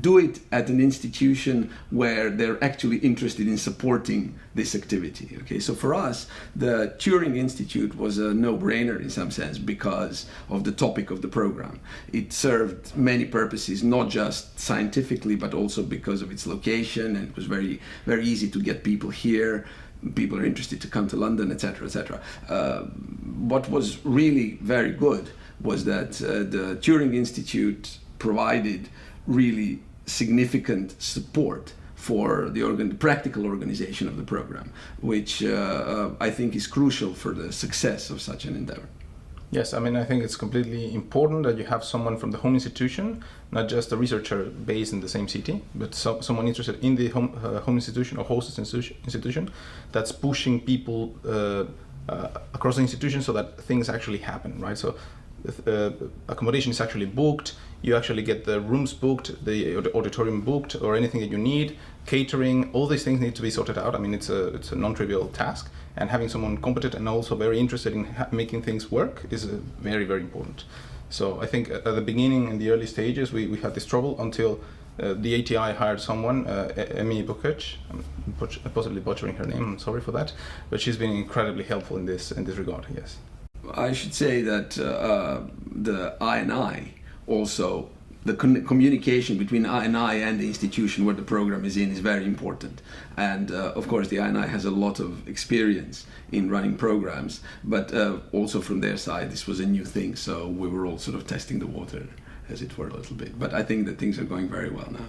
do it at an institution where they're actually interested in supporting this activity. Okay, so for us, the Turing Institute was a no-brainer in some sense because of the topic of the program. It served many purposes, not just scientifically, but also because of its location, and it was very, very easy to get people here. People are interested to come to London, etc., etc. What was really very good was that the Turing Institute provided really significant support for the practical organization of the program, which I think is crucial for the success of such an endeavor. Yes, I mean, I think it's completely important that you have someone from the home institution, not just a researcher based in the same city, but someone interested in the home institution or host institution that's pushing people across the institution so that things actually happen, right? So accommodation is actually booked, you actually get the rooms booked, the auditorium booked, or anything that you need, catering, all these things need to be sorted out. I mean, it's a non-trivial task, and having someone competent and also very interested in making things work is very, very important. So I think at the beginning, in the early stages, we had this trouble until the ATI hired someone, Emi Bukic. I'm possibly butchering her name, I'm sorry for that, but she's been incredibly helpful in this regard, yes. I should say that the INI also, the communication between INI and the institution where the program is in is very important. And of course the INI has a lot of experience in running programs, but also from their side this was a new thing, so we were all sort of testing the water, as it were, a little bit. But I think that things are going very well now.